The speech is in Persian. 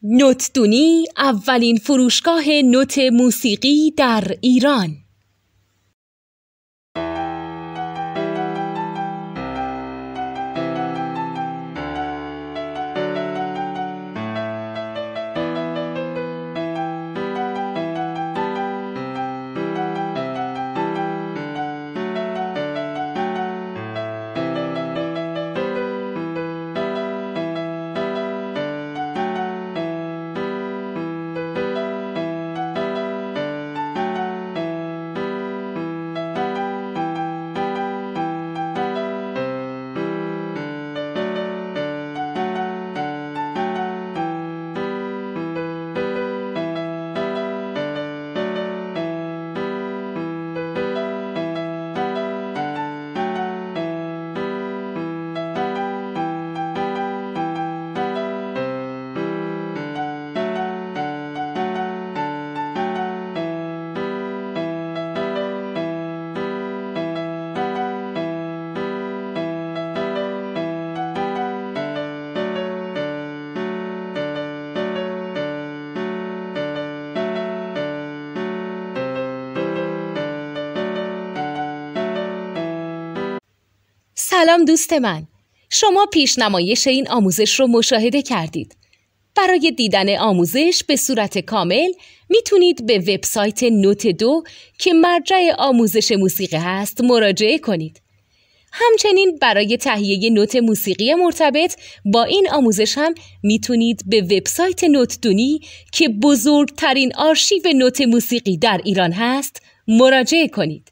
نوتدونی اولین فروشگاه نوت موسیقی در ایران. سلام دوست من، شما پیشنمایش این آموزش رو مشاهده کردید. برای دیدن آموزش به صورت کامل میتونید به وبسایت نوت 2 که مرجع آموزش موسیقی هست مراجعه کنید. همچنین برای تهیه نوت موسیقی مرتبط با این آموزش هم میتونید به وبسایت نوتدونی که بزرگترین آرشیو نوت موسیقی در ایران هست مراجعه کنید.